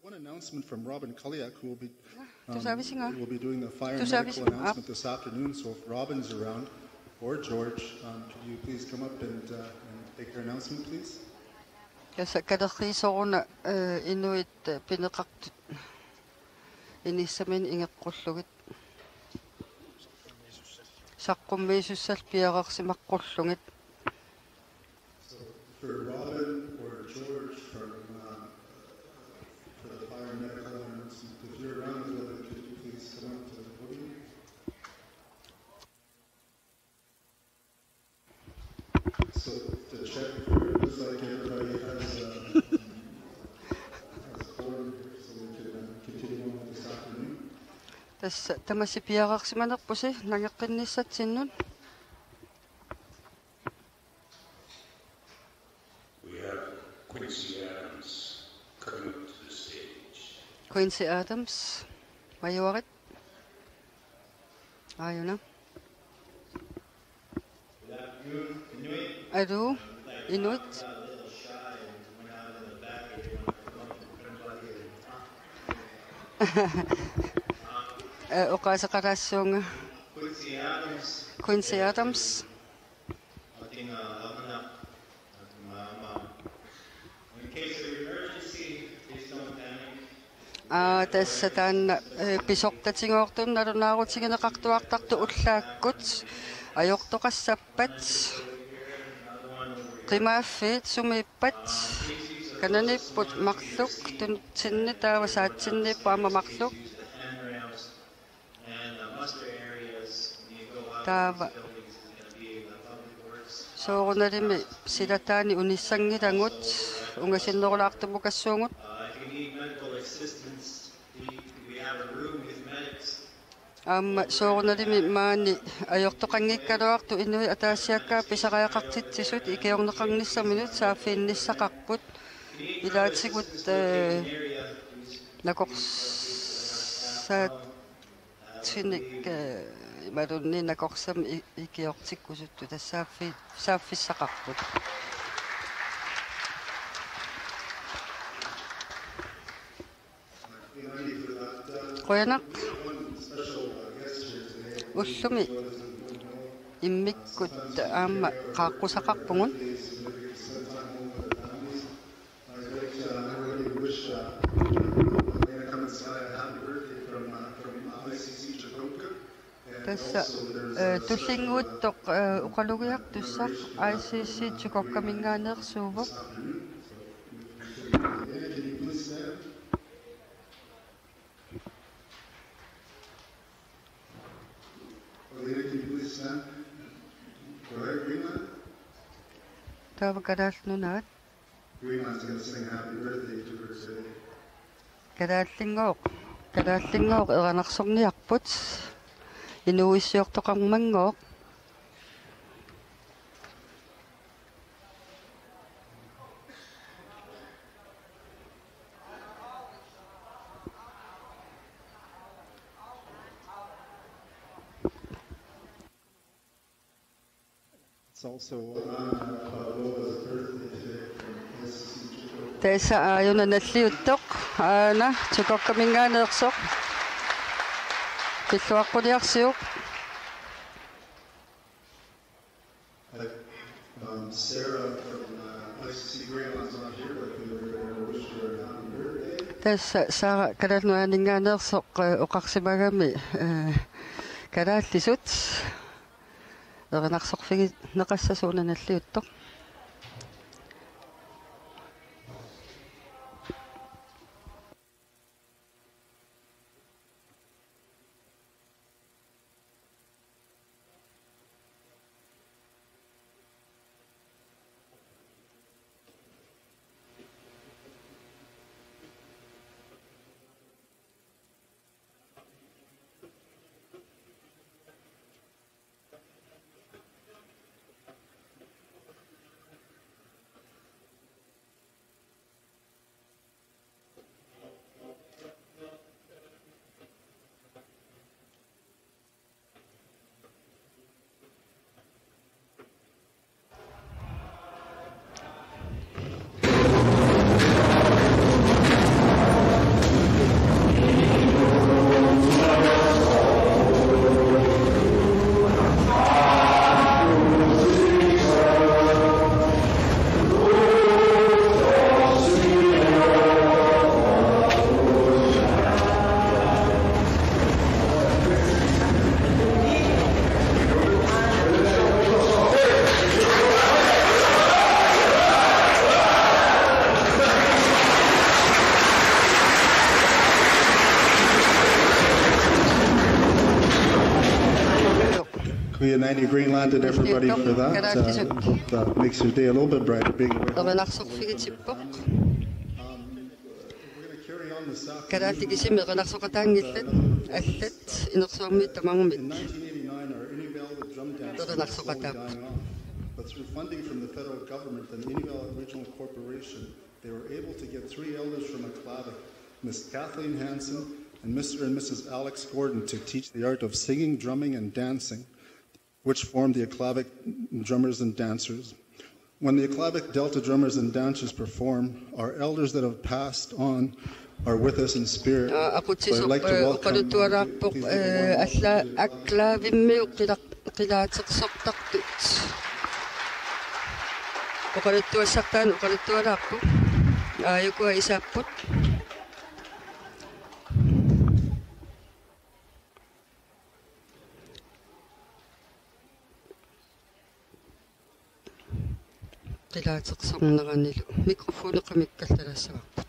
One announcement from Robin Kuliak, who will be doing the fire and Tu medical announcement this afternoon. So if Robin's around, or George, could you please come up and take your announcement, please? Kasa kaderrisoruna inuit pineqartut inissamin ingeqqulluгит saqqummiisussal piaqarsimaqqulluгит. For Robin or George for the fire and medical announcement, if you're around, could you please come up to the podium? So to check, it looks like everybody has quorum here, so we can continue on this afternoon. Tässä tamasi piaqarsimanerpusi nangeqqinnissatsinnun. We have Quincy Adams coming up to the stage. Quincy Adams, majuarit. Ajuna. Adu, Inuit. Oqasaqarassuunga Quincy Adams. Tässä tämän pisortatingoortun nalunaarutingeneqartuartartu ullaakkut ajortoqassappat qimaaffiit sumippat kananipput marluk tunutsinni taavasaatsinnippu amamarluk taava soorunalimi silataani unissangilangut ungasinnerulaartumukassuungut soorunalimi maani ajortoqanngikkaluartu inui ataasiakkaa pisaqajaqartitsisut ikiorneqarnissaminut saaffiinnissaqarput ilaatigut nakorsaat sinik imalunni nakorsam ikiortikkusuttu taassaaffissaqarput. Qoyanaq ullumi immikkut aamma qaaqqusaqarpungun tässä tullinguuttoq uqalugiaq tussaq ICC tukokkaminngaanерsuuvuq taava kalaallnunaat Greenland's going to sing happy birthday to her today. Kalaallingoq eranarsorniarput inuissiortoqarmangooq It's also Pavlova's birthday today from SCC Chicago. Tässä ajuna nalliuttoq aana tukokkaminngaanерsoq pilluaqquliarsiuq Sarah from ICC Greenland's not here, but we were going to wish her a happy birthday. tässä saara kalaalnuaninngaanersoq oqarsimagami kalaallisut eranarsorfigit neqassasuuna nalliuttoq We in 90 Greenland and everybody for that. Makes your day a little bit brighter being away. Erinaarsorfigitippoq. We're going to carry on this afternoon. Kalaatigisim erinaarsoqataangillat allat inersuarmiit tamangumit. In 1989, our Innival drum dance was slowly dying off. But through funding from the federal government and the Innival Regional Corporation, they were able to get 3 elders from Aklavik, Miss Kathleen Hansen and Mr. and Mrs. Alex Gordon, to teach the art of singing, drumming, and dancing, which formed the Aklavik drummers and dancers. When the Aklavik Delta drummers and dancers perform, our elders that have passed on are with us in spirit. So I'd like to welcome Qilaateqsorneranilu mikrofoneqamikkallalaassavaqput.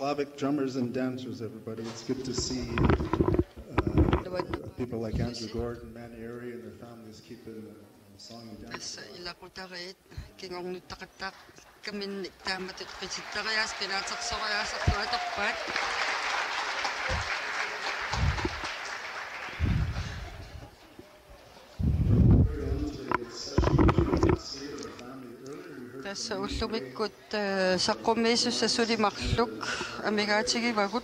Slavic drummers and dancers, everybody. It's good to see people like Andrew Gordon, Manny Airy, and their families keeping song and dance. Tässä ilakutareet kingornuttaqattaaq kaminni taamatut qisittariaas qinaataqsoriaasartuataqpaat tässä ullumikkut saqqummiissussa sulimarluk amigaatigivagут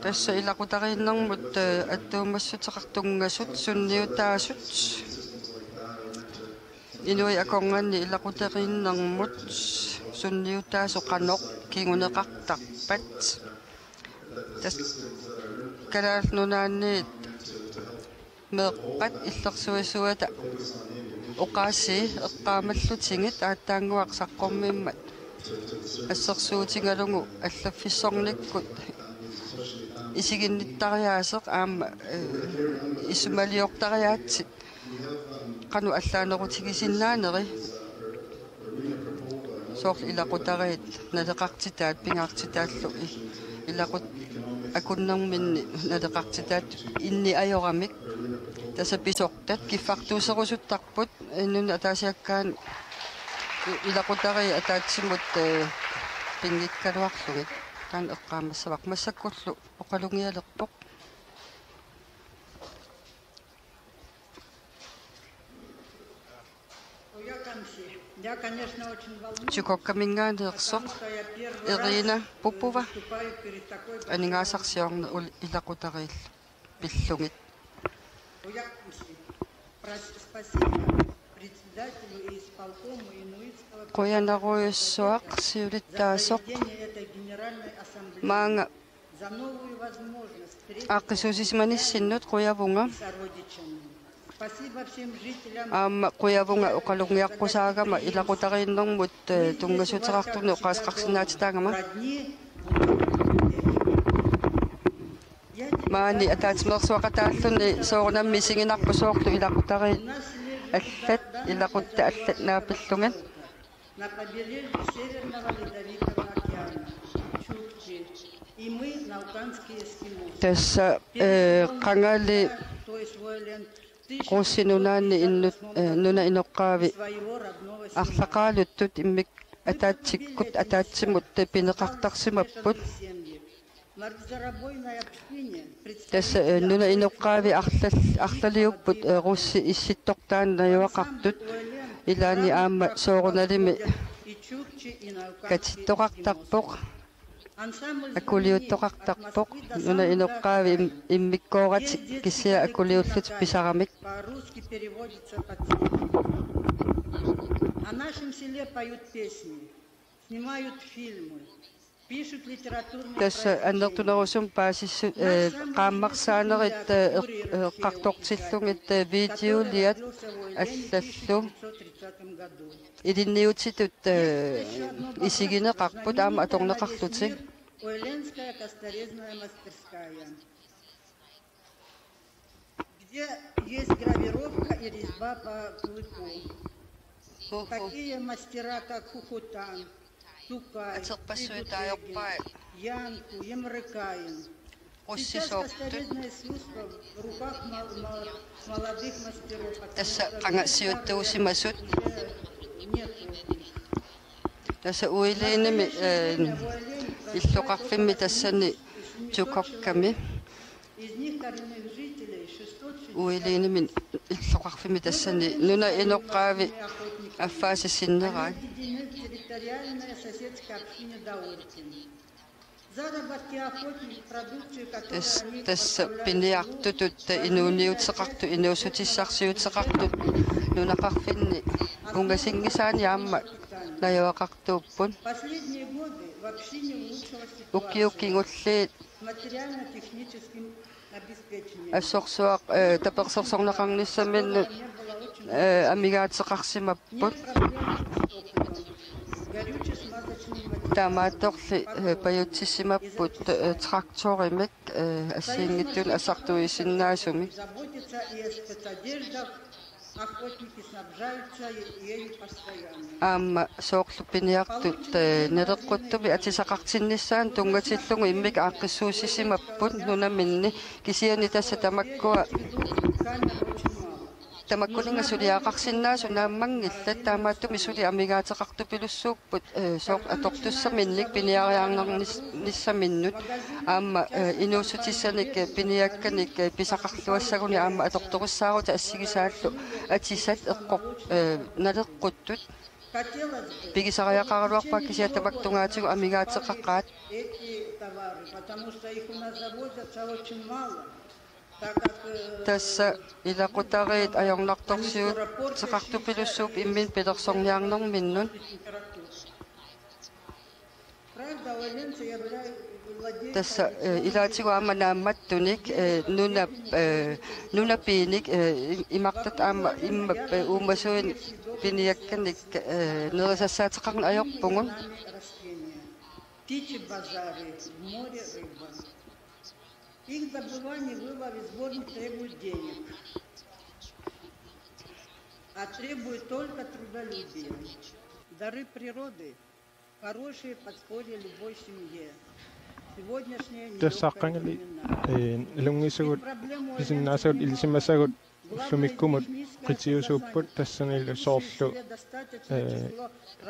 tässä ilaqutariinnermut attuumassutеқартуннgasut sunniutaasut inui akonganni ilaqutariinnermut sunniutaasoqanoq kinguneqartarpat tas kalaalnunaanniit meeqqat illersuisuata oqaasi eqqaamallutingit aattaanguaq saqqormimmat assersuutingalungu allaffissornikkut isiginnittariaaseq aama isumaliortariaatsit qanu allaanerutigisinnaaneri soorl ilaqutariit naleqartitaat pingaartitaallu ilaqut akunnerminni naleqartitaat inni ajoramik tasa pisortat kiffartuuserusuttarput innun ataasiakkaan ilaqutari ataatsimut pingikkaluarlugit taan eqqaamassavaq massakkullu oqalungialerpoq Я, конечно, очень волнуюсь. чукоккамингааneersoq Irina Popova aningaasarsiorna ilaqutariill pillungit Спасибо председателю и исполкому Инуитского qoyanaruissuaq siulittaasoq этой Генеральной Ассамблеи maanga за новую возможность aaqqisuusismanissinнут quyavunga сородичами. Спасибо всем жителям аама quyavunga oqalungiaqqusаагama ilaqutariinnermut tunngasuuterarturnu qaasqarsinnaatitaangama родни. maani ataatimersuaqataalluni soornammi singinarpu soorlu ilaqutari аллат илақутта аллат наапиллуган На побережье Северного Ледовитого океана, Чукчи, и мы, науканские эскимосы. тасса qangaali То есть Войлен, qussinunaanni innut nuna inoqqaavi своего родного арлaqaaluttut immik ataatsikкут ataatsimut pineqartarsimapпут семьи. Мордзоробойная пустыня тасса нуна inoqqaavi арлалиуппут русси исситтортааннаюақартут илаани аама соорналими и Чукчи, и науканские катиттоқартарпоқ ансамбль акулиуттоқартарпоқ нуна inoqqaavi иммиккоорати кисиа акулиуллут писарамик по-русски переводится по цвету. О нашем селе поют песни, снимают фильмы, пишут литературные тасса аннертунерусум паасиссу qaammarsaanеrit qартортиллугит видеолиат аллаллу 1930 году. илинниутитут исигинеқарпут аама аторнеқарлутик Ойленская косторезная мастерская, где есть гравировка и резьба по клыку. Такие мастера, как Хухутан, Тукай, атерпассуитаажорпаа Янку, Емрыкаин. Сейчас косторезное искусство в руках молодых мастеров. тасса qangassiuttuusimasut Нету. тасса уилииними иллоқарфимми тассани тукокками Из них коренных жителей 660 уилииними иллоқарфимми тассани нуна иноққаави аффаасиссиннераа объединены в территориальной соседской общине Дауркин. Заработки охотников, продукцию, которую они тасса пиниартутут инууниутеқарту инуусутиссарсиутеқартут нунақарфинни унгасингисаани аама наяақартууппун последние годы в общине улучшилась ситуация укиуккингуллиит с материально-техническим обеспечением. ассорсуақ таперсерсорнеқарниссаминнут амигаатеқарсимаппут Нет проблем с топливом, горюче-смазочные материалы. таамаатторли паютсиссимаппут тракторимик ассиингиттун ассартуисиннаасуми Заботиться и о спецодеждах, охотники снабжаются ею постоянно. аама соорлуппиниартут налеққуттуми атисақартиннissaан тунгатиллугу иммик ааққиссуусисимаппут нунаминни кисиани тасса тамаккуа тамаккулинга сулиаақарсиннаасу нааммангилла таамааттуми сули амигаатеқартупилуссууппут сооқ атортуссаминник пиниариаарнерниссаминнут аама инуусутиссаник пиниакканик писақарлуассагуни аама аторторуссаарута ассигисааллу атисат эққоқ налеққуттут пигисариақаралуарпаа кисиатамактунгаатигу амигаатеқаққаат Эти товары, потому что их у нас завозятся очень мало. тасса илақутариит аёрнарторсиут теқартупилуссууп иммин пилерсорниарнэрминнун тасса илаатигу аама наамматтуник нунапииник имартат аама иммап уумасуин пиниакканик нерисассаатеқарна аёрпугун Птичьи базары, в море рыба. Их добывание, вылов и сбор не требует денег, а требует только трудолюбия. Дары природы – хорошие подспорья любой семье. Сегодняшнее нелегкое лунгисагут писиннаасагут илсимасагут сумиккумут qitiusuupput tassanillu soorlu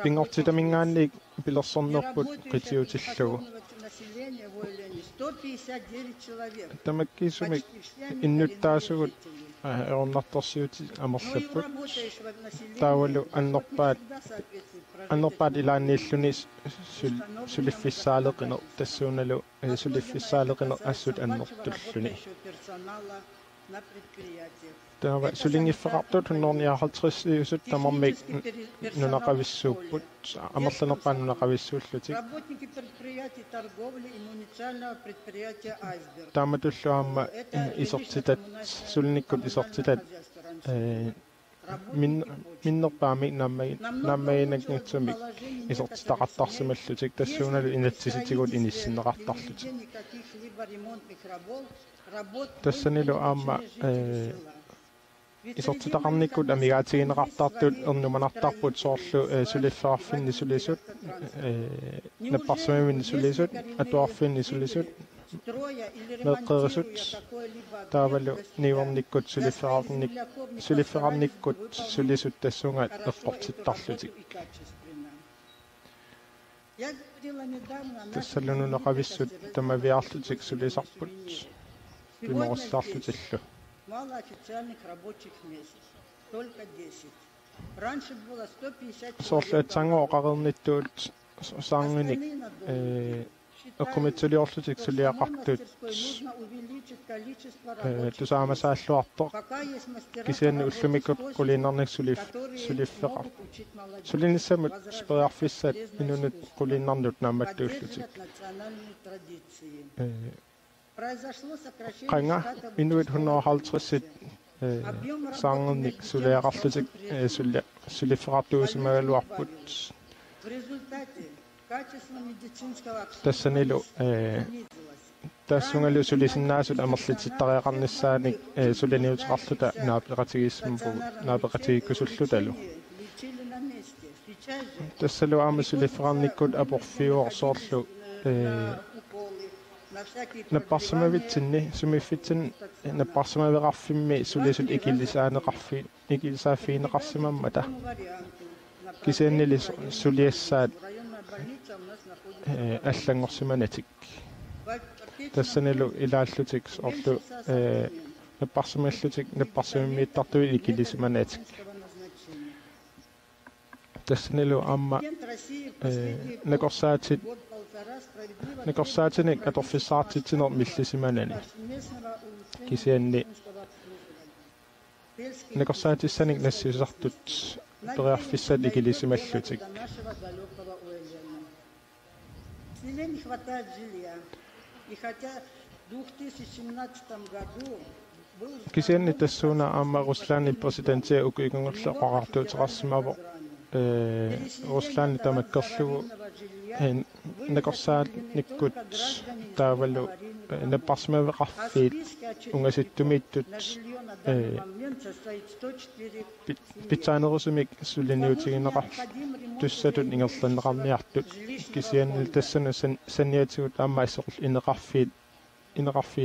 pingortitamингаанник пилерсорнерпут qitiutillugu тамаккисумик иннуттаасугут ернарторсиути амерлаппут таавалу аннерпаат илааннииллуни сулиффиссаалеқинер тассууналу сулиффиссаалеқинер ассут аннертуллуни таава сулингиффеқартут 150 тамармик нунақависсууппут амерланеққаан нунақависсууллутик работники предприятий торговли и муниципального предприятия «Айсберг». тааматуллуамма исертитат сулниккут исертитат миннерпаами наммагинакнутсумик исертитақартарсималлутик тассууналу инатсиситигут иниссиннеқартарлутик тассанилу аама исертитақарниккут амигаатигинеқартартут ернуманартарпут соорлу сулиффеқарфинни сулисут наппарсамиминни сулисут атуарфинни сулисут меққерисут таавалу ниверниккут сулиффеқарниккут сулисут тассунгаат эққортиттарлутик тассалунунеқависсут тамавиарлутик сулисарпут пиморуллаарлутиллу Мало официальных рабочих мест, только 10. Раньше было 150 соорлаатсангооқарерниттуут саангиник эккумитсулиорлутик сулиақартут тусаамасааллуарто кисианни уллумиккут qulиннарник сулиффеқар сулиниссамут спериарфиссат инунут qulиннарнут нааматтууллутик qanga inuit 150 saangник сулиақарлутик сулиффеқартуусимагалуарпут тассанилу тассунгалу сулисиннаасут амерлититтариақарниссааник сулиниутеқарлута наапеқатигиссампу наапеқатигиккусуллуталу тассалу аама сулиффеқарниккут апорфиуор соорлу наппарсамавитсинни сумиффитсин наппарсамавеқарфимми сулисут икилисааффиинеқарсимаммата кисианнили сулиассаат аллангорсиманатик тассанилу илааллутик орлу наппарсамаллутик наппарсамиммииттартуи икилисиманатик тассанилу аама накорсаатиник аторфиссаартитсинер миллисиманани кисианни накорсаатиссаник нассисартут периарфиссат икилисималлутик Селе не хватает жилья. И хотя в 2017 году был кисианни тассууна аама руслаани президентиа укуигунгерлеқарартуутеқарсимаво руслаани тамаккерлугу накорсаатниккут таавалу наппарсимавеқарфиит унгаситтумииттут на данный момент состоит 104 питаанерусумик сулиниутигинеқар туссатут ингерланнеқарниартут кисианнил тассана санниатигут аама иссоқул инеқарфиит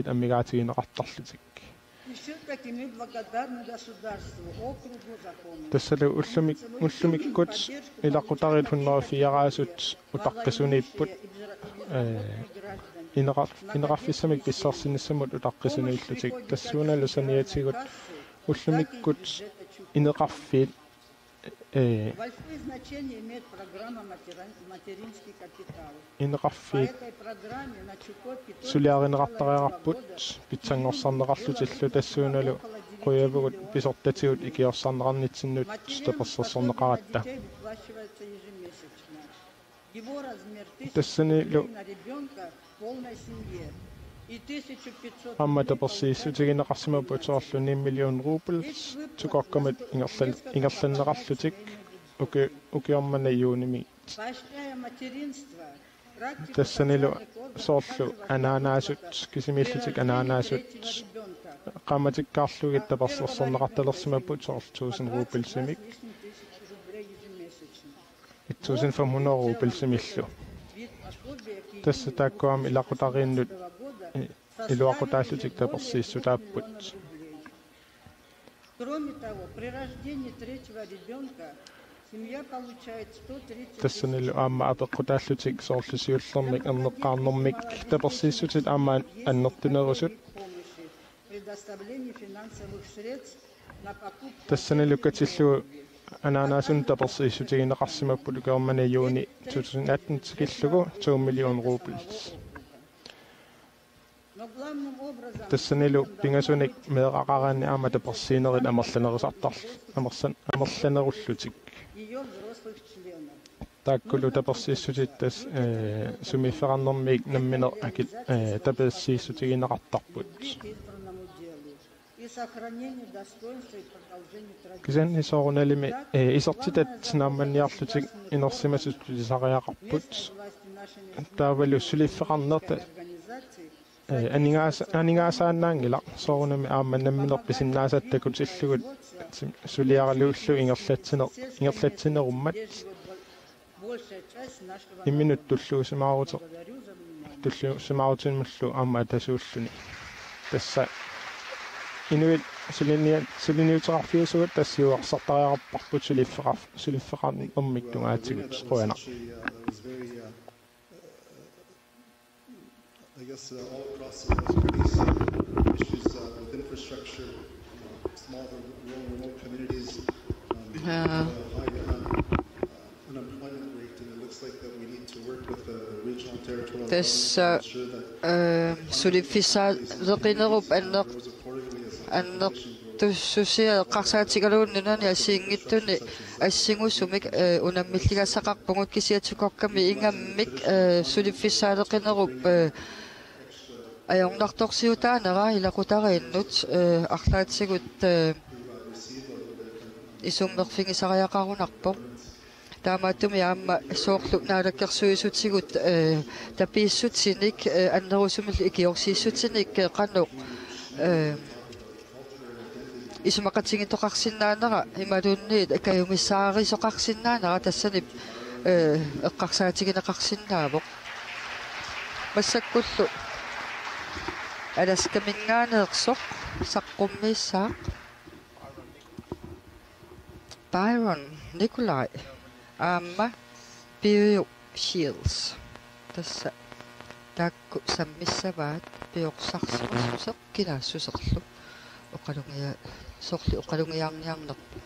аммигаатигинеқартарлутик Еще таки мы благодарны государству, округу за помощь. тассалу уллумиккут илаққутарит 104-аасут утаққисуниппут инеқарфиссамик писсарсиниссамут утаққисуниллутик тассууналу санниатигут уллумиккут инеқарфиит Большое значение имеет программа «Материнский капитал». По инеқарфиит этой программе на Чукотке сулиаринеқартариарпут питсангорсарнеқарлутиллу тассууналу қуявгут писортатигут икиорсарнеқарнитсиннут таперсерсорнеқаратта детей выплачивается ежемесячно. Его размер 1000 тассанилу на ребенка в полной семье и 1500 амма таперсииссутигинеқарсимапутсоорлу 1 миллион рубль тукоркамат ингерланнеқарлутик укиормана юуними Поощряя материнство, практика тассанилу социальных органов соорлу ананаасут кисимииллутик ананаасут ребенка qamatiqqaarlugit tapersersorneqartalersimaput sooрлу 1000 рубль симик 1500 рубль симиллу тасса тааккуам илақутарииннут илуақутааллутик таперсииссутааппут Кроме того, при рождении третьего ребенка семья получает 130 тассанилу аама апеққутааллутик соорлу сиуллермик ернеққарнэрмик таперсииссутит аама аннертинерусут помощи, предоставление финансовых средств на покупку тассанилу катиллу ананаасун таперсииссутигинеқарсимаппут укеормана юуни 2018 тикиллугу 2 миллион рубль но главным образом тассанилу пингасуник меэқақараани аама таперсиинерит амерланеруллутик ее взрослых членов. тааккулу таперсииссутит тас сумиффеқарнэрмиик намминер акит таперсииссутигинеқартарпут Избранному делу и сохранению достоинства и продолжению традиций. кисанни сооруналими исертитат наамманниарлутик инерсимасуттулисариақарпут Власти нашими таавалу сулиффеқарнерта организаций анигаасааннаангила соорунами аамманнамминерписиннаасаттакут иллугут сулиаралууллу ингерлатсинеруммат большая часть нашего имминут туллуусимаарутеқ благодарю за внимание. туллуусимаарутинмуллу аама тасууллуни тасса инуит сулиниутерарфиусугат тассиуарсартариарпарпут сулиффеқарни уммиктунгаатигут қуана I guess all across the world facing issues with infrastructure, small rural remote communities, high unemployment rate, and it looks like that we need to work with the regional territorial governments Tässä to ensure that сулиффисаалеқинеруп аннертуссусиа қарсаатигалууннунани ассиингиттуни ассингуссумик унаммиллигассақарпугут кисиатсукорками ингаммик сулиффисаалеқинеруп аёрнарторсиутаанера илақутарииннут арлаатсигут исуммерфигисариақарунарпо таамааттуми аама соорлу наалаккерсуисутсигут тапииссутсиник аннерусумил икиорсииссутсиник қанну исумақатсигитоқарсинаанера ималуунниит акаюмиссаарисоқарсинаанера тассанип эққарсаатигинеқарсинаавоқ массаккуллу аласкамингаанеерсоқ саққуммиссаақ Byron Nikolai аама Bio Shields тасса таакку саммиссаваат пиорсарсимасусеқ килаассусерлу оқалунгия сорли оқалунгиаарниарнерпу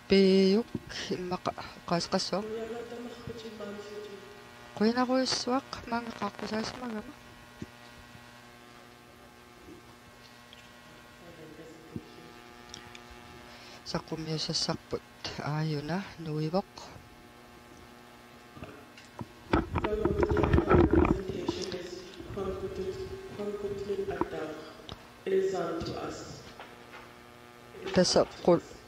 пиук иммақа қаасқассуақ қуинаруиссуақ маангеқарпусаасимагама саққумиусассарпут ааюна нуивоқ тасса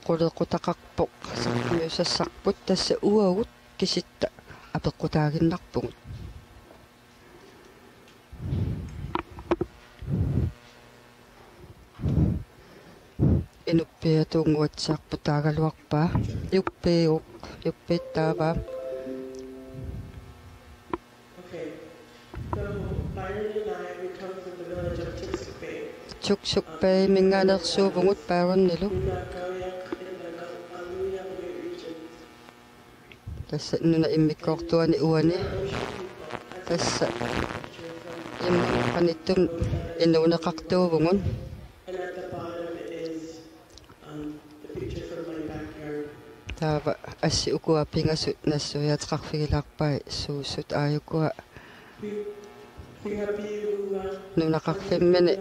қулеқутақарпоқ саққумиусассарпут тасса уагут киситта апеққутаагиннарпугут инуппиатуунгуатсаарпу таагалуарпаа юппииттааваа. Чуксукпай мингаанерсуувгут паагорнилу тасса нуна иммиккортуани уани тасса иммақаниттун инуунеқартуувгун таава асси укуаппингасут нассуяатеқарфигилаарпай суусут ааюкуа нунақарфиммани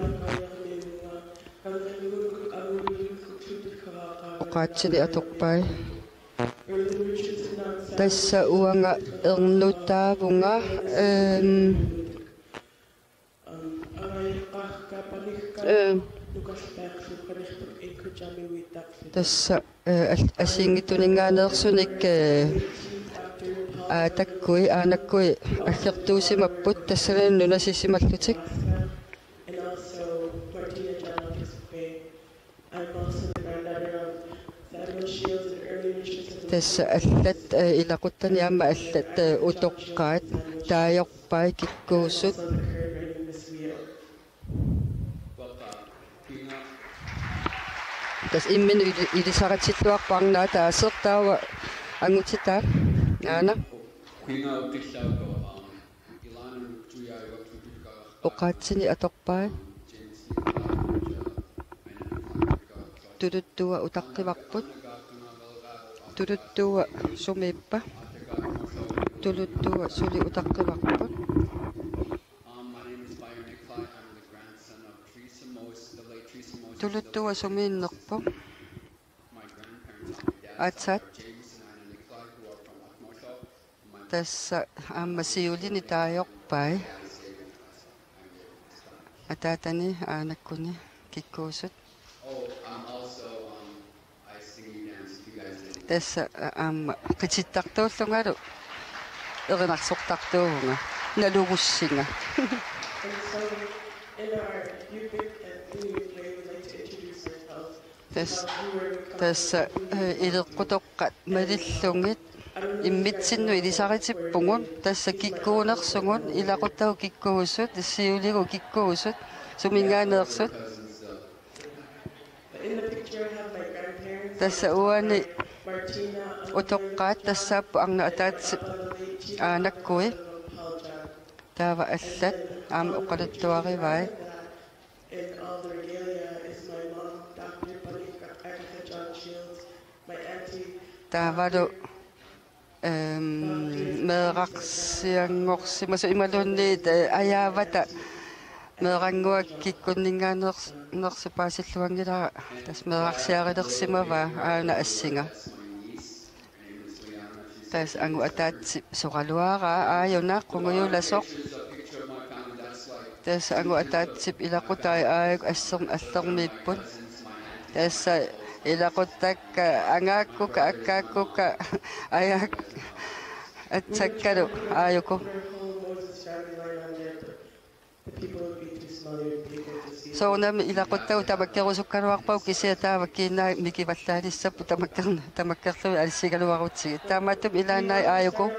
оқаатсили аторпай тасса уанга ернутаавунга тасса асингитунингааneersunik аатаккуи аанаккуи аггертуусимаппут тассалаан нунасисималлутик тасса аллат илақуттани аама аллат утоққаат таajorpai киккуусут тас иммин илисаратсиллуарпаарнаа таасертаава ангутитаа аана оқаатсини аторпаа тутуттуа утаққиварпут тулуттуа сумииппа тулуттуа сули утаққиварпут тулуттуа сумииннерпо атсат тасса ааммасиулини таajorpai атаатани аанаккуни киккуусут тасса аама қититтартууллунгалу эринарсортартуувнга налугуссинга тасса илеққутоққат малиллунгит иммитсинну илисаритиппугун тасса киккуунерсугун илақуттау киккуусут иссиулигу киккуусут сумингаанеерсут тасса уани утоққаат тассааппу арна атаатси аанаккуи таава аллат аама оқалаттуаривай таавалу меэрарсиангорсимасу ималуунниит аяавата меэрангуак киккуннингаанерсипаасиллуангилара тас меэрарсиарилерсимава аана ассинга тас ангу атаатси соқалуара ааюна қунгуюласоқ тас ангу атаатсип илақутай ааюк аллермиппут тасса илақуттакка ангааккука аккааккука аяак атсаккалу ааюку соонами илақуттау тамаккерусуккалуарпау кисиатаава кинаа микиваллаалиссаппу тамаккерлуи алиссигалуарутсиги таамааттум илааннаи ааюку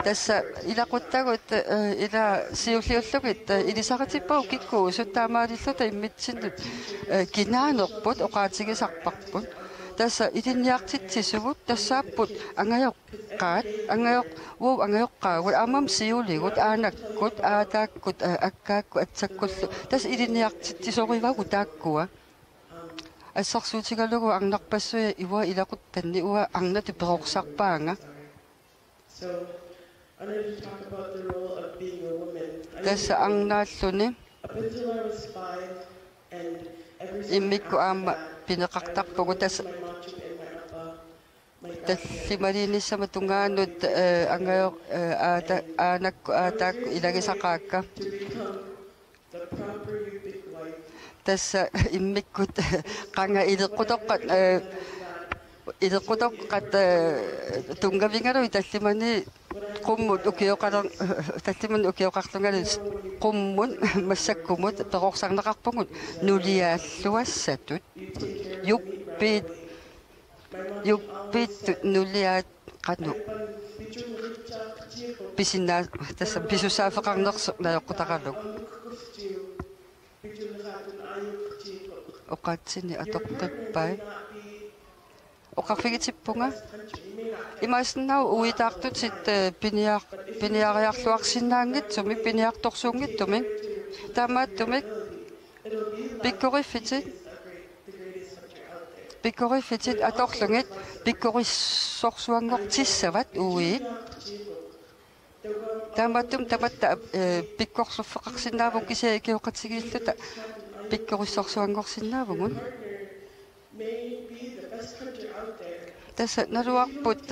тасса илақуттагут ила сиуллиуллугит илисаратиппау киккуусут таамаалиллута иммитсиннут кинаанерпут оқаатигисарпарпут тасса илинниартитсисугут тассааппут ангайоққаат ангайоққаагут аамам сиулигут аанаккут аатааккут аккаакку атсаккуллу тас илинниартитсисоривагу тааккуа ассарсуутигалугу арнарпассуя ива илақуттанни уа арнати пероқсарпаанга тасса арнааллуни иммикку аама пинеқартарпугу тасса таллималиниссама тунгаанут ангаёр аанакку аатаакку илагисақаакка тасса иммиккут қанга илеққутоққат илеққутоққат тунгавингалу италлимани qumмут укиоқалер таллиман укиоқарлунгалу qummun массаккумут перорсарнеқарпугут нулиааллуассатут юппит нулиаат qanu писинаа тасса писусаафеқарнерсо наёққутақалук оқаатсини атоққиппай оқарфигитиппунга имааснау уитаартутит пиниариарлуарсинаангитсуми пиниарторсуунгиттуми таамааттумик пиккориффитит аторлугит пиккориссорсуангортиссават уит таамааттум таматта пиккорсуффеқарсинааву кисаа киоқатсигииллута пиккориссорсуангорсинаавугун тасса налуарпут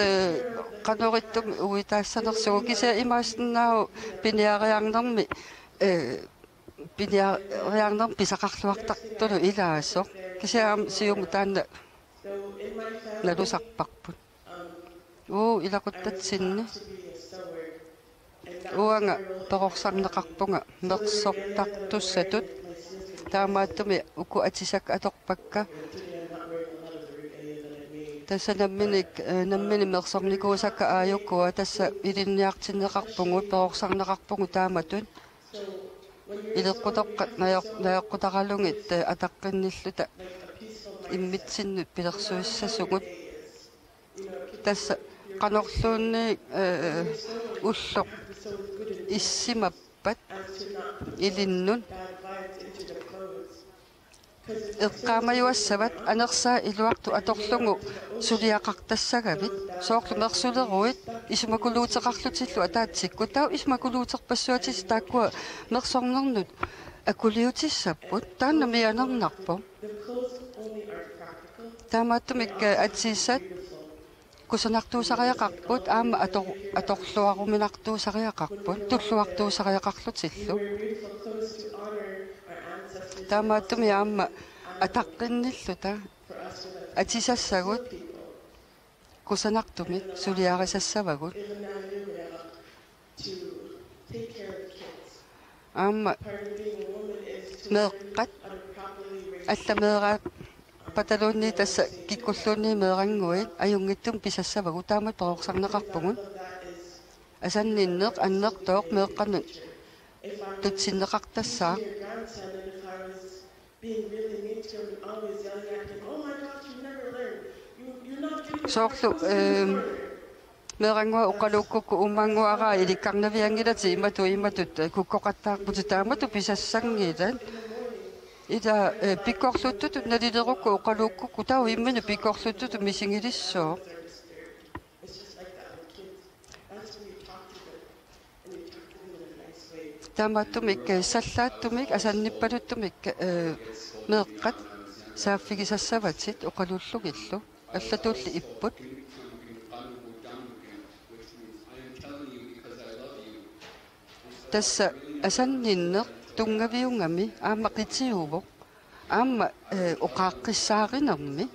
канориттум уитаассанерсугу кисаа имаасннаау пиниариарнерми пиниариарнер писақарлуартартулу илаасо кисаам сиуму таанна налусарпарпут илақуттатсинни уанга перорсарнеқарпунга мерсортартуссатут таамааттуми уку атисак аторпакка тасса наммини мерсорникуусакка ааюккуа тасса илинниартиннеқарпугут перорсарнеқарпугу тааматут илеққутоққат наёққутаралугит атаққинниллута иммитсиннут пилерсуиссасугут тасса qanorluunni уллоқ иссимаппат илиннун эққаамаюассават анерсаа илуарту аторлугу сулиақартассагавит соорлу мерсулеруит исмакулуутеқарлутиллу атаатсикку таа исмакулуутерпассуатис тааккуа мерсорнернут акулиутиссаппут таанна мианернарпо таамааттумик атсиссат кусанартуусариақарпут аама аторлуаруминартуусариақарпут туллуартуусариақарлутиллу таамааттуми аама атаққинниллута атисассагут кусанартумит сулиарисассавагут аама меэққат алламеэраат паталуунни тасса киккуллуунни меэрангуит аюнгиттум писассавагу таамат перорсарнеқарпугун асанниннеқ аннертооқ меэққанут тутсиннеқартассаа соорлу меэрангуа оқалууккукку уммангуараа иликкарнавиангилати иматут куккоқаттаарпути таамату писассангилан ида пиккорлуттут налилерукку оқалууккукку тау иммина пиккорлуттут мисингилиссоо таамааттумик саллааттумик асанниппалуттумик меэққат сааффигисассаватит оқалуллугиллу аллатуулли иппут тасса асанниннеқ тунгавиунгами аама қитсиувоқ аама оқааққиссааринерми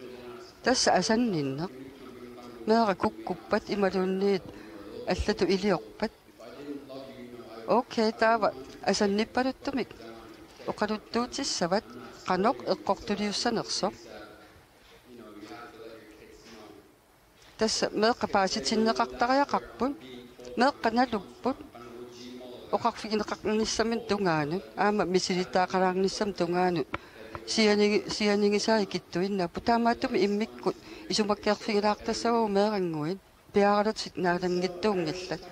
тасса асанниннеқ меэра куккуппат ималуунниит аллату илиорпат окей таава асанниппалуттумик оқалуттуутиссават qaноқ эққортулиуссанерсоқ тасса меэққа пааситиннеқартариақарпут меэққаналуппут оқарфигинеқарниссамин тунгаанут аама мисилитаақалаарниссам тунгаанут сианигисааи киттуиннаппу таамааттуми иммиккут исумаккиарфигилаартассагуу меэрангуит пиаралатит наалангиттуунгиллат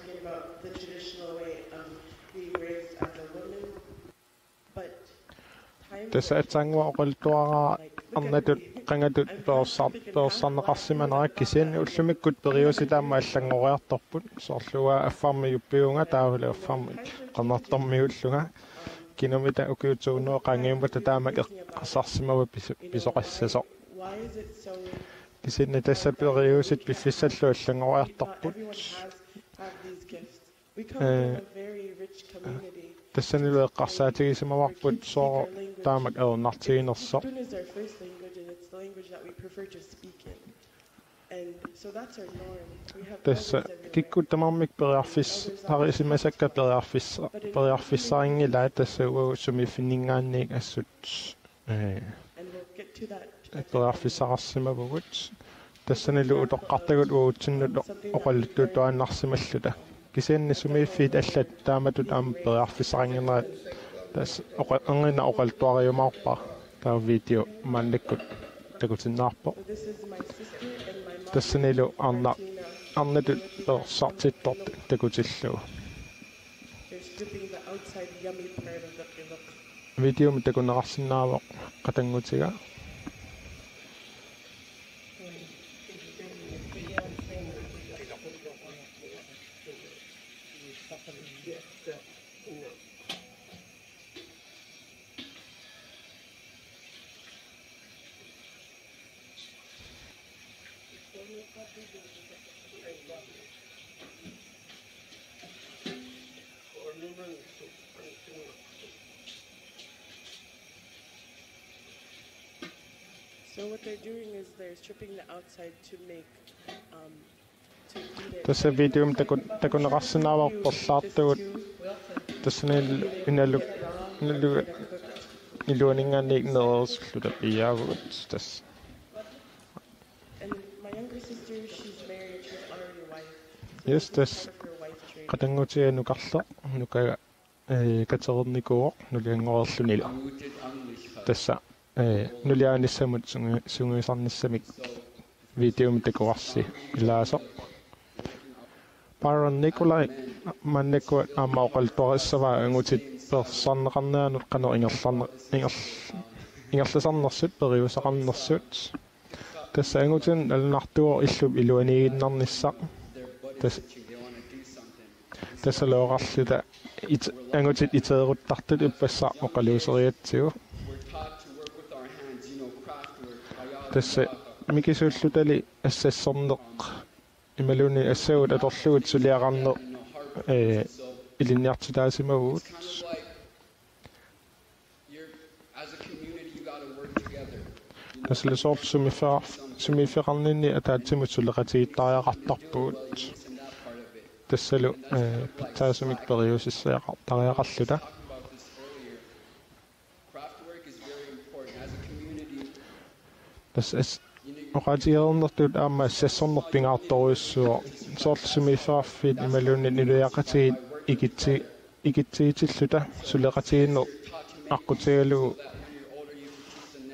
тасса атсангуа оқалтуараа арнатут qangatut персарнеқарсиманерак кисианни уллумиккут периуситаама аллангориарторпут соорлуга аффарми юппиунга таавале аффарми qanartormiulluga киномита укиутсууноо qangiumata таамак эққассарсимава писоқассасо кисианни тасса периусит пиффиссаллу аллангориарторпут тассанилу эққарсаатигисимаварпут соо таамак аернартигинерсо And so that's our norm. We have tässä elders everywhere. kikkuttamarmik periarfissarisimmasakka periarfissaaringila tässä sumifinningaanniik assut And we'll get to that. periarfissararsimavugut тассанилу утоққартагут уутсиннут оқаллуттуааннарсималлута кисианни сумииффит аллат тааматут аама периарфиссарингернера тас ангина оқалтуариумаарпа таа видео манниккут такутиннаарпо So this is my sister and my mom. тассанилу арнатут персартитторт такутиллуу They're stripping the outside yummy part of the pillow. видео митакунерарсинаавоқ қатангутига So what they're doing is they're stripping the outside to make, to eat it. tässä видео митакунерарсинааварперлаартугут тассанил иналук илуанингаанник нерерсуллута иявут тасс And my younger sister, she's married, she's already wife. yes тасс Her wife trade. қатангутиа нукарло нукага катерерникуоқ нулиангорерлунила тасса нулиааниссамут сунгуисарниссамик видео митакуарси илаасо Baron Nikolai маннакуат аамаоқалтуариссаваа ангутит персарнеқарнаанут қано ингерласарнерсут периусақарнерсут тасса ангутин алнартуор иллуп илуанигиннарниссақ тасса лоорарлута ангутит итеруттартут уппассаа оқалуусериатсигу тасса микисууллутали ассассорнеқ ималуни ассагут аторлугут сулиақарнеқ илинниартитаасимавут таслесоор сумифеқарнинни атаатсимут сулеқатигиттариақартарпугут тассалу питсаасумик периусиссаақар тариақарлута тас оқатиернэртут аама ассассорнерпингаарторуиссуо соорлсумифааффит ималуунни нилуяқатигит игитсигитиллута сулеқатигиннер аққутигалугу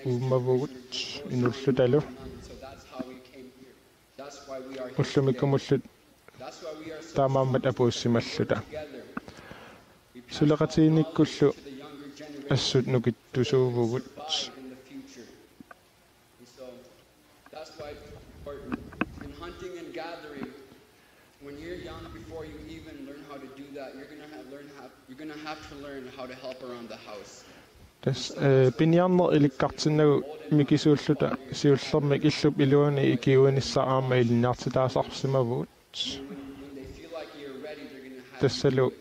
ууммавугут инуллуталу уллумиккумуллут таамааммат апууссималлута сулеқатигиниккуллу ассут нукиттусуувугут тас пиньярнер иликкартиннагу микисууллута сиуллермик иллуп илуани икиуаниссаа аама илинниартитаасарсимавут тассалу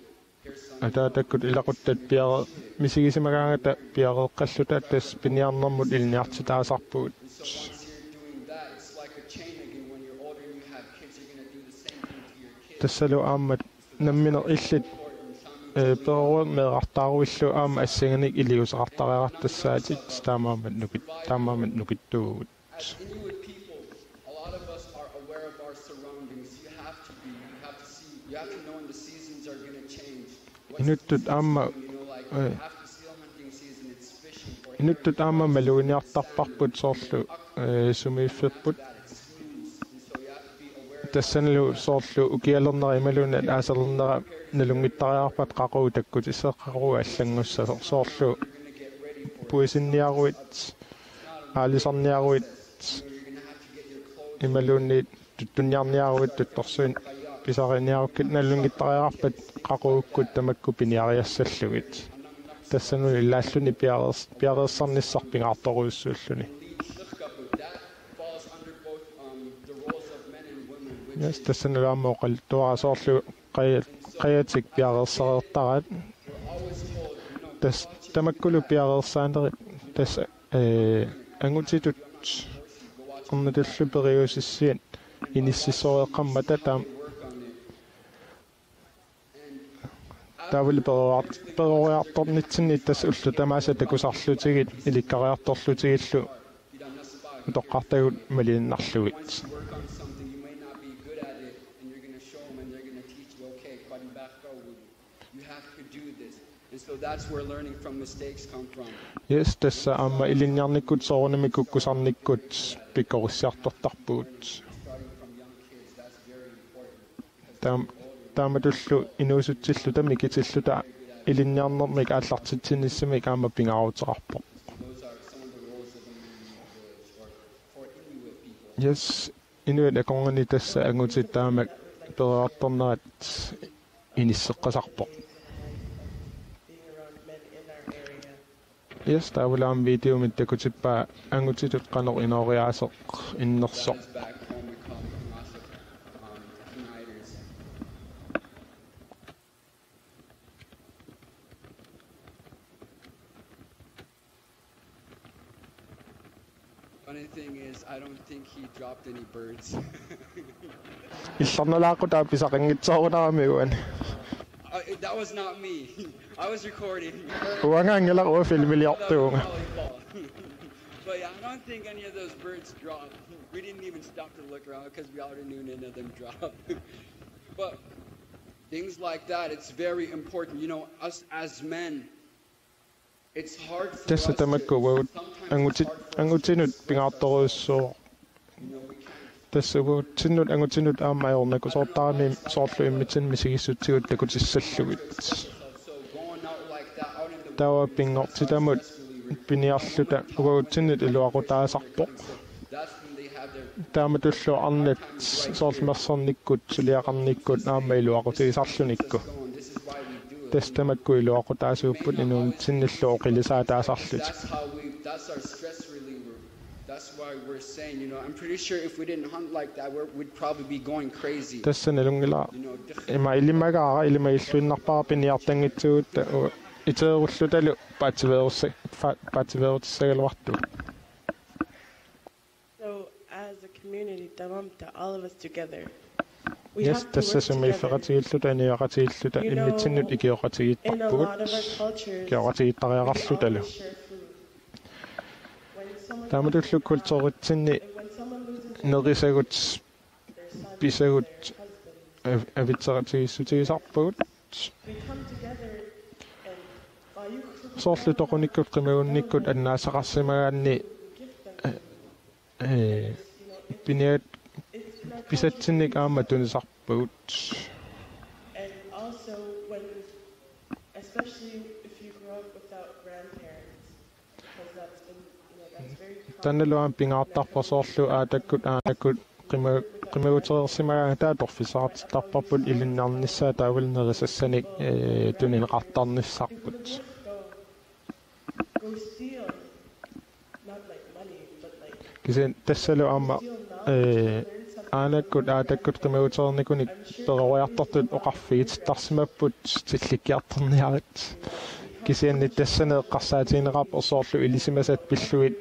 атаатаккут илақуттат пиара мисигисимагаангата пиареэққаллута тас пиньярнермут илинниартитаасарпугут тассалу аамат намминер иллит перуун меэқартааруиллу аама ассаганик илиусеқартариартассаатит таамаамат нукиттуугут инуттут аама малуиниартарпарпут соорлу сумиифферпут тассанлу соорлу укиалернера ималуна аасерлернера налунгиттариарпат қақуу таккут исеққаруу аллангусса соорлу пуисинниаруит аалисарниаруит ималуунни туттунниарниаруит тутторсуин писариниаруккит налунгиттариарпат қақууккут тамакку пиниариассаллугит тассану илааллуни пиареерсарниссарпингаарторуйуссууллуни yes тассану аамаоқал туарасоорлу қаятик пиареерсареэртарат тас тамаккулу пиареерсаанери тас ангутитут орнаталлу периусиссиат инississoreqammata таам таавал перориарторнитсинни тас уллу тамааса такусарлутигит иликкариарторлутигиллу утоққартагут малииннарлугит So that's where learning from mistakes come from. Yes, tässä amma ilinjarnikkut soornimikuk kusarnikkut pikkorussiartortarpuut. Taamatullu inuusutsillu tamikitsilluta ilinjarnermik aallartitsinnissamik aama pingaruuteqarpo. Yes, inuit akongani tässä angutittaamak periartornerat inisseqqasarpo. Yes, taawalaam video mittakutippaa angutitut qanor inoriaaseq innersoq. Funny thing is, I don't think he dropped any birds. Illarnalaaqu taapisaqinngitsoorunaramiuan. That was not me. I was recording. Uangaangilaru filmiliartuunga. But yeah, I don't think any of those birds dropped. We didn't even stop to look around because we already knew none of them dropped. But things like that, it's very important. You know, us as men, it's hard for us Tässä tamakku wau angutinut pingaartoruussoo. Tässä vuotsinut angutinut aamajornaku soortaami soorlu immitsin misigissutigut takutissallugit. Tawa pingortitamut piniarluta uguutsinut iluaqutaasarpoq. Taamatullu arnat soorlumersornikkut suliaqarnikkut aama iluaqutigisarlunikku. Tässä tamakku iluaqutaasuupput inuunitsinillu oqilisaataasarlut. That's our stress reliever. That's why we're saying, you know, I'm pretty sure if we didn't hunt like that, we'd probably be going crazy. Tässä nalungila ima illimagaara illimailluinnarpaa piniartangitsugut iteerullutalu paativeerutissagaluartu. So as a community, Tamamta, all of us together. Yes, tässä sumiifferatiilluta iniaqatiilluta immitsinnut ikioqatigittarpugut kioqatigittariaqarlutalu. Taamatullu kultuuritsinni nerisagut pisagut avitseratigissutisarpugut soorlutoqunikkut qimagunnikkut annaasaqarsimagaanni piniat pisatsinnik aama tunisarpugut. And also when, especially if you grow up without grandparents, because that's been, you know, that's very common. Tannaluan pingaartarpasoorlu aatakkut aanakut qimagutereersimagaa taatorfisaartittarparput ilinnaarnissaa taawalnerisassanik tunineqartarnissarput. Go steal, not like money, but like Kisen tassalu aama aanakut aatakkut qimaguteernikuni peroriartortut oqarfigittarsimapput tillikkiartorniarit. Kisianni tassaneeqqarsaatiineqarp orsoorlu ilisimasat pilluit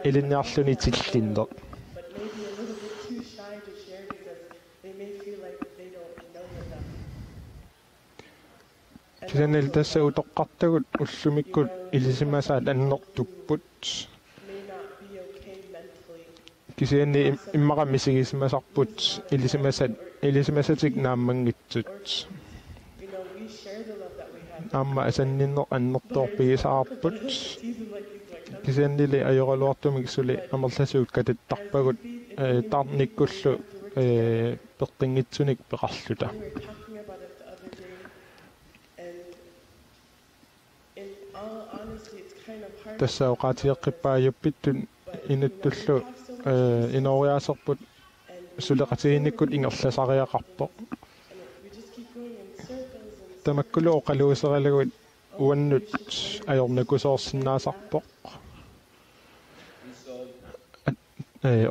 ilinniarluni tillinneq. but maybe a little bit too shy to share because they may feel like they don't know enough. Kisanil tassa utoqqartagut ullumikkut ilisimasaat annertupput. May not be okay mentally. Kisianni immaqamisigismasarput ilisimasatik naammangitsut. You know, we share the love that we have. Aamma asanninneq annertoorpigisaarput. Season like these like Kisiannili ajoraluartumiksuli amerlasuut katittarpagut tarnikkullu peqqingitsunik peqarluta. we were talking about it the other day, and in all honesty, it's kind of hard. Tässä oqaatigeqqippaajuppittun inuttullu inoriaaserput suleqatiinnikkut ingerlasariaqarpoq. We just keep going in circles and Tamakkulu oqaluuserilagut uannut ajornakusoorsinnaasarpoq.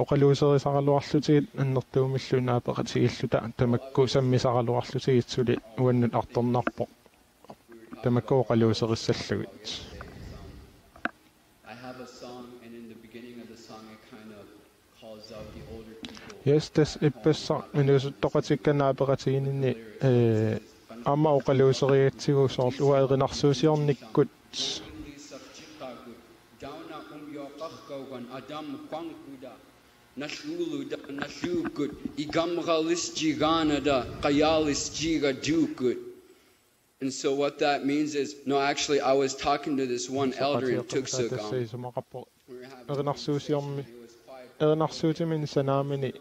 Oqaluuserisaraluarlutigit annertuumilluunaa peqatigilluta tamakku sammisaraluarlutigitsuli uannut artornarpoq. Tamakku oqaluuserissallugit. I have a song, and in the beginning of the song, it kind of calls out the older people. Yes, tässä ippessa minusuttoqatikkanaaperatigini amma oqaluuseriatsigu soorluga erinarsuusiornikkut Nashukut, igamralisjiganada, qayalisjigadukut. And so what that means is, no, actually, I was talking to this one elder in Tuksugam. erinarsuutimin sanaamini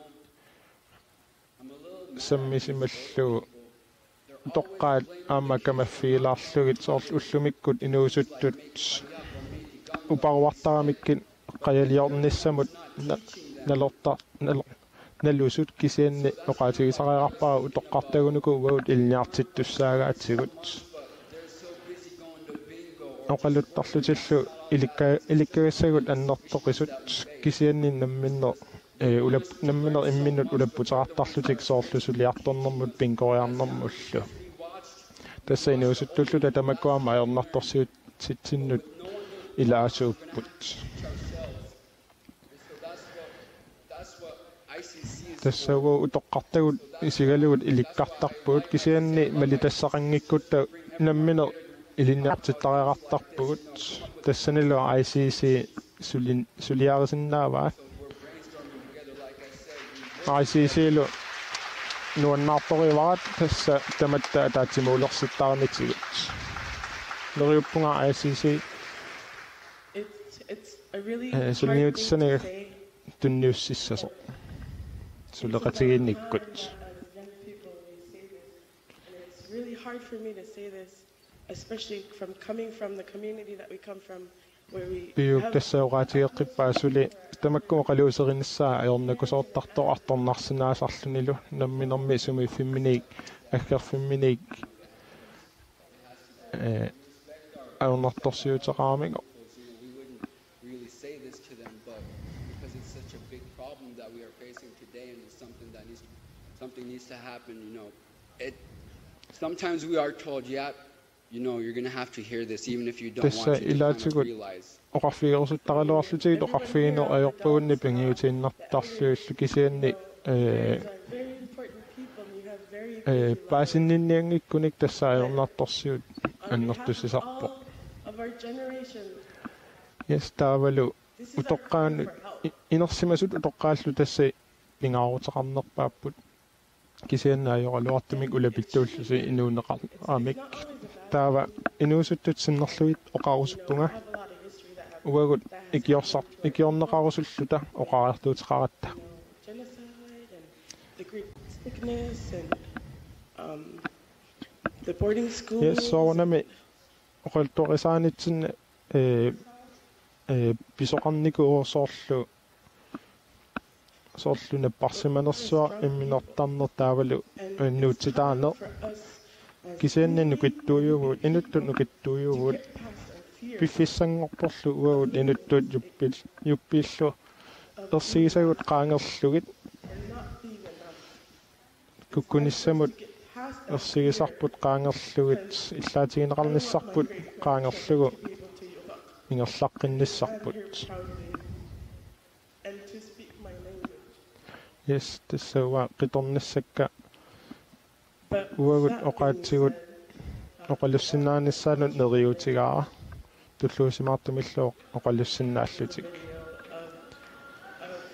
sammisimallu toqqaat aamma kamaffiilaarlugit soorlu ullumikkut inuusuttut uparuartaramikkin qayaliornissamut nalusut kisianni oqaatigisaqeqarpaa utoqqartagunuku uut ilniartittussaagaatigut oqaluttarlutillu ilikkagissagut annertoqisut kisiannin namminner namminner imminnut ulapputeqartarlutik soorlusuliartornermut pinkoriarnermullu tassa inuusuttulluta tamakkuama aernartorsiut sitsinnut ilaasuupput tässä utoqqartagut isigalugut ilikkartarpugut kisianni malitassaqangikkutta namminer ilinniartittareqartarpugut tassanilu ICC suliarisinnaavaat ICC-lu nuannaartorivarat tassa tamatta ataatimuulersittaarnitsigut neriuppunga ICC It's a really sulniutissani tunniussissaso suleqatiginnikkut as young people we say this, and it's really hard for me to say this, especially from coming from the community that we come from, where we piuk have tässä uqaatigeqqippa suli tamakku qaluuserinnissaa ayornakusoortartoq namminermi sumiiffimminiik aggerfimminik ayornartorsiuteqaamigo Really say this to them, but because it's such a big problem that we are facing today, and it's something needs to happen. Sometimes we are told, yeah, you're going to have to hear this, even if you don't want to. Kind of realize. oqarfiigersuttaqaluarlutigit oqarfiino ajorpuunni pingiutiinnartarluullu kisianni are very important people. You have very paasinninniangikkunik tassa ayornartorsiut on behalf of annertussisarpo all of our generation. yes taavalu This is our cry utoqqaanu for help. inersimasut utoqqaallu tassi pingaaruteqarnerpaaput kisianna ajoraluartumik ulapittuullusi inuuneqaramik taava inuusuttut sinnerlugit oqarusuppunga Have a lot of history that have uagut ikiorneqarusulluta oqaartuuteqaratta genocide and the Great Sickness and the boarding schools. yes soornami oqaltuarisaanitsinna pisoqarniku soorluna parsimanersua imminortarner taavalu nuutsitaaner For us as kisianni nukittuuyugut inuttut nukittuuyugut past our fear piffissangortorlu uagut inuttut yuppiillu ersigisagut qaangerlugit and not being enough. kukkunissamut Get past that ersigisarput qaangerlugit illaatigineqarnissarput qaangerlugu able to ingerlaqqinissarput here proudly and to speak my language. yes tassauwa qitornissakka But uagut that being oqaatsigut said, oqalussinnaanissaalut neriutigaara tulluusimaartumillu oqalussinnaаллутик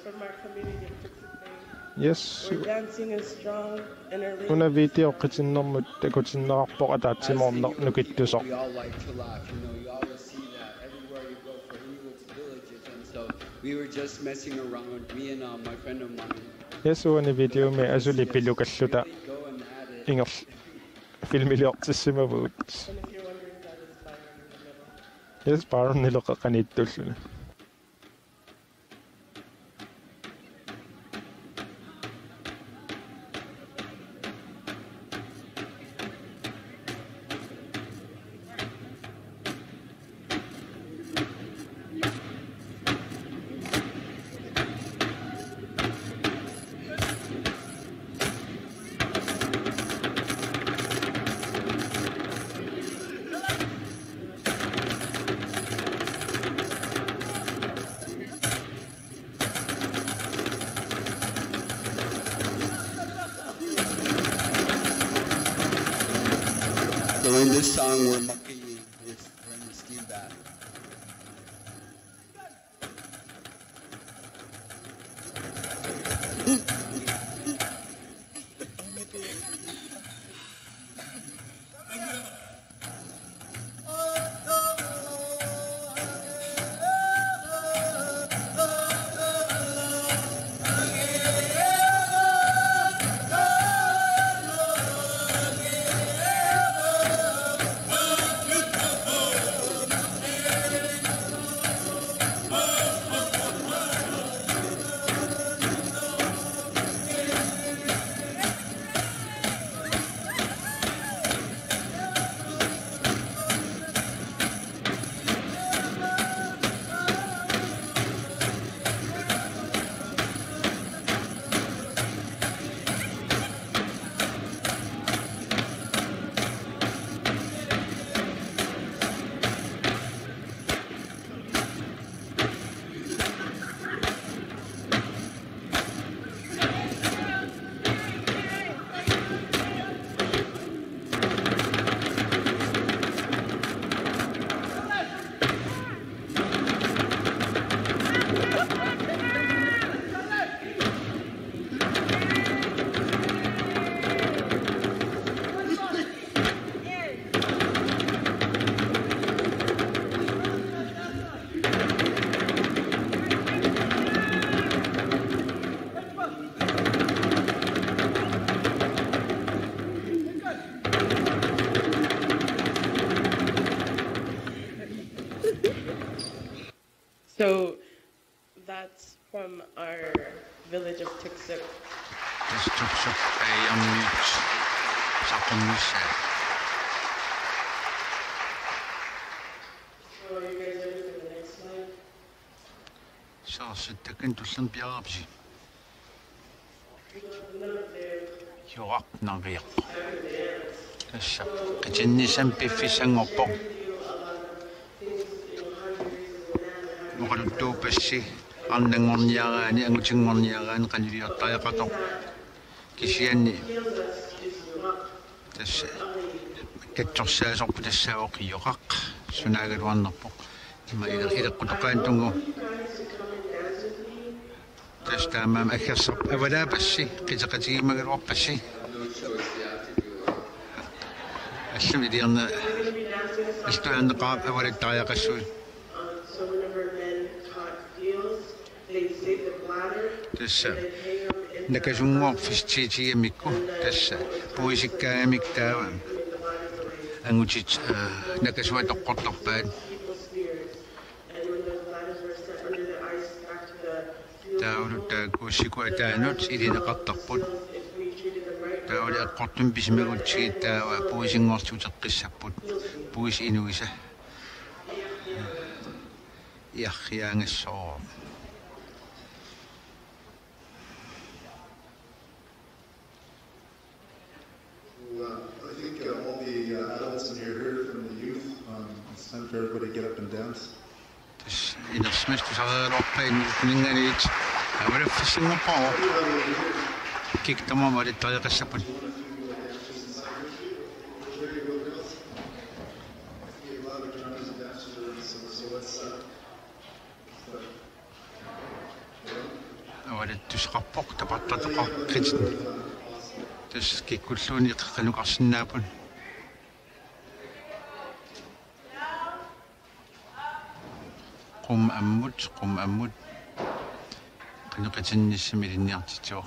from our community of Tuxtepec, yes where dancing is strong and our una language video qitsinnermut takutinnerarpoq ataatsimorner nukittusoq We all like to laugh. You always see that everywhere you go for Inuit villages. And so we were just messing around, me and my friend of mine. yes uani video me asuli pilukalluta Go and add it. inger filmiliortissimavuut and if you're wondering, that is Byron in the middle. yes paarnileqaqaniittulluni this song where Maki is playing the steam bath. So that's from our village of Tuksuk. Tuksuk ei on nyt saatu missään. So are you guys ready for the next slide? Se on sittenkin tuossa piaapsi. Joaknaviakko. Tässä kitsinisen piffisangoppo. Muqaluttuupassi arnangorniaraani angutingorniaraani qaniliortariaqato kisianni tässä katsorsaasarpu tassaaoqiyyoqaq sunaagaluarnerpoq ima ileqqutoqaantungu tässä taamaam aggersarp avalaapassi qiteqatigimaгаluarpassi allum iliarna astuanneqaap avalittariaqassuut So whenever men caught eels, they'd save the bladder tässä and hang them in nakasungorfistiitigamikku tässä puisikkaamik taava angutit nakasuatoqqortorpaat people's spears. And when those bladders were set under the ice back to the field, taulutta kuussikuataanut ilineqartarput if we treated them right, tauli eqqortum pismagutsigit taava puisingortuteqqissapput puis inuisa iarriaangassoo I think all the adults in here heard from the youth. It's time for everybody to get up and dance. tässä inersmastusarelorpain ninganiit avalaffissingorpoo kiktamamalittariaqassaput avalattusqarpoq tapartateqar kritin tässä kikkulluuni qanuqarsinnaapun qum ammut qanuqatinnissami linniartitsuo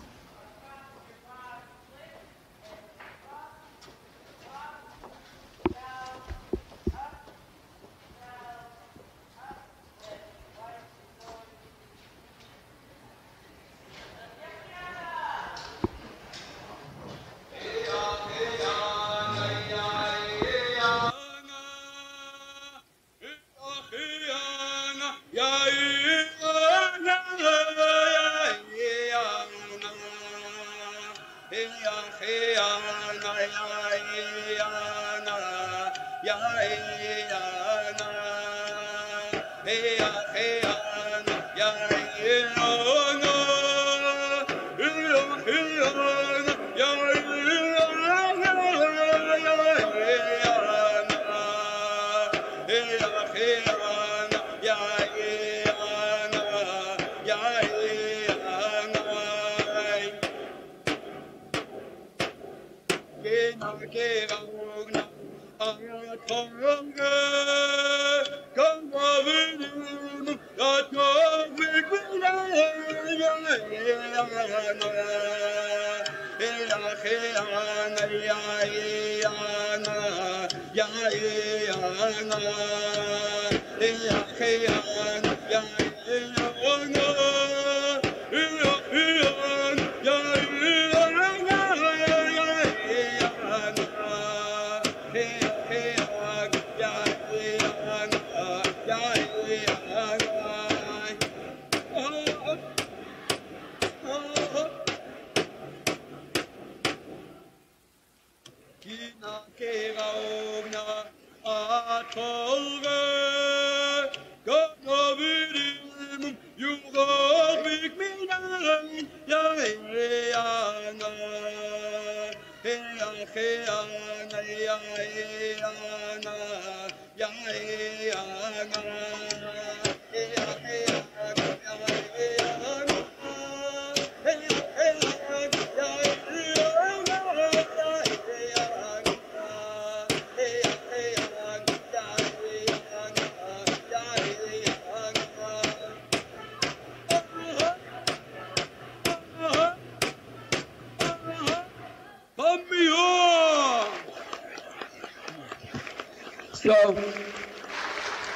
So,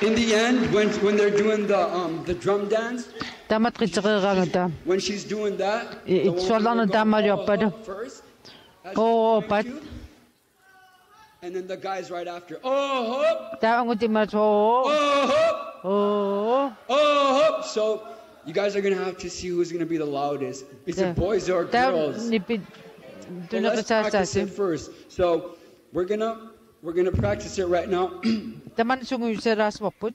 in the end, when they're doing the drum dance, Тамат қитсеқигаангата. when she's doing that, Итсуарларна таамалиорпалу. first, Oo pat. and then the guys right after. Oh, hop, Таангутимат оо. oh, hop, Oo. oh, hop. So, you guys are gonna have to see who's gonna be the loudest. Is it boys or girls? Нипи Well, let's practice тунеқисаасааси. it first. So, we're gonna practice it right now. Таман сунгуйсераасварпут.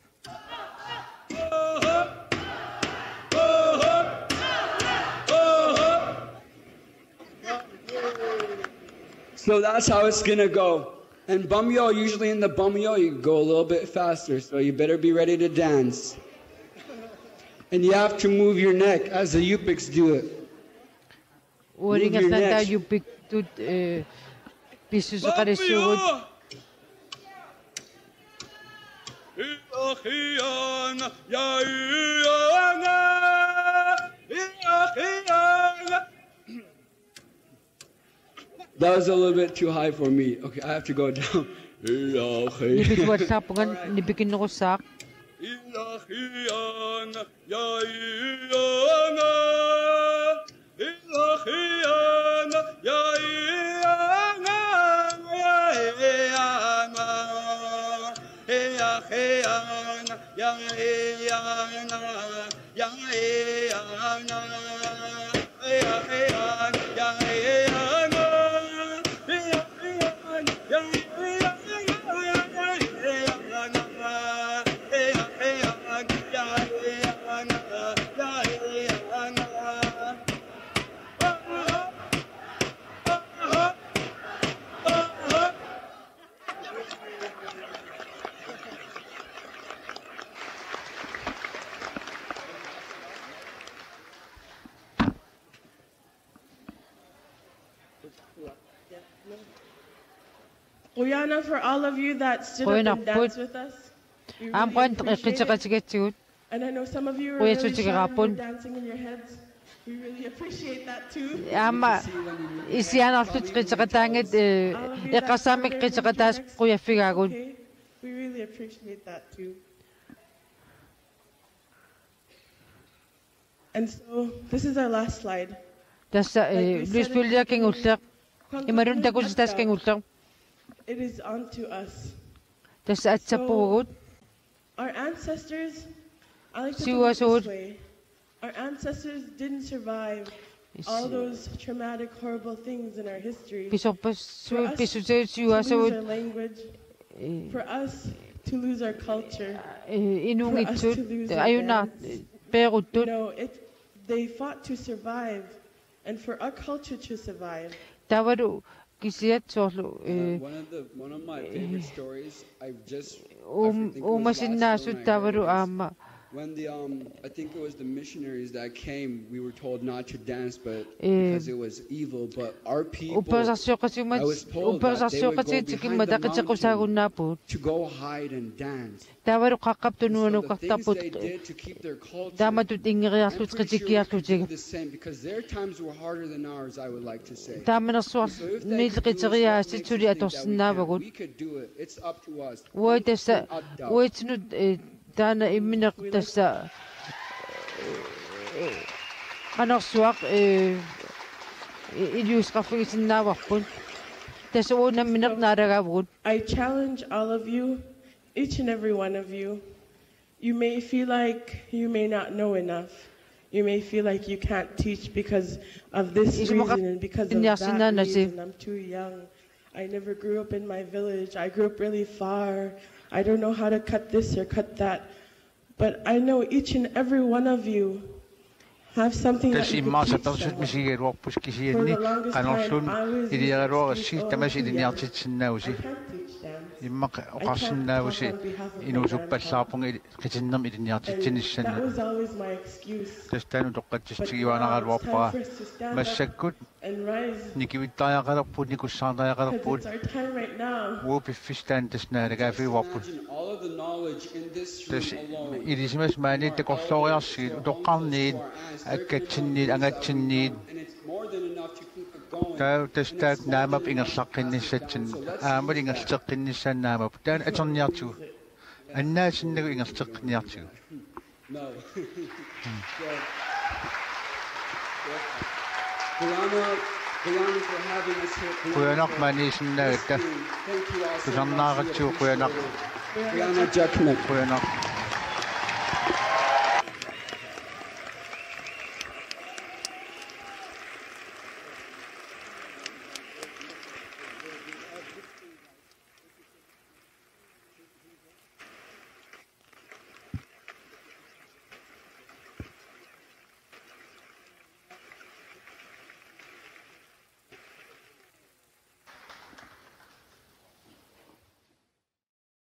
So that's how it's gonna go. And bumyo, usually in the bumyo, you go a little bit faster, so you better be ready to dance. And you have to move your neck as the Yupiks do it. Урингасанта юпик тут писсусеқалиссуугут. That was a little bit too high for me. Okay, I have to go down. Нипикуатсааппуган нипикиннерусаақ. Uyana, for all of you that stood up and danced with us, we really appreciate it. And I know some of you are really shy when you're dancing in your heads. We really appreciate that too. Ама исианарлут қитсеқатаангат эққасаамик қитсеқатаас қуяффигаагут. We really appreciate that too. And so this is our last slide. Тасса луспуллиакингуллеқ имарун такулстаскингуллеқ. It is on to us. Тасса атсаппугут. Our ancestors, I like to put it this way. Our ancestors didn't survive all those traumatic, horrible things in our history. For us to lose our language, for us to lose our culture, for us to lose our dance. No, they fought to survive, and for our culture to survive. One of my favorite stories, I just When I think it was the missionaries that came, we were told not to dance, but because it was evil. But our people, I was told that they would go behind the mountain to go hide and dance. So the things they did to keep their culture, I'm pretty sure we could do the same, because their times were harder than ours, I would like to say. So if they could do it, we could do it. It's up to us. Tana iminak tasa kanarsuaq ilius qafigisinnaavaqpun tasa una minak naragavun. I challenge all of you, each and every one of you. You may feel like you may not know enough. You may feel like you can't teach because of this reason and because of that reason. I'm too young. I never grew up in my village. I grew up really far. I don't know how to cut this or cut that. But I know each and every one of you have something that you can teach someone. For the longest time, I was I can't teach them. I can't talk on behalf of my grandchild. And that was always my excuse. But now it's time for us to stand up and rise. Because it's our time right now. Imagine all of the knowledge in this room alone. And it's more than enough to keep it going. No. Brianna for having us here. Thank you all so much. Brianna Jackman.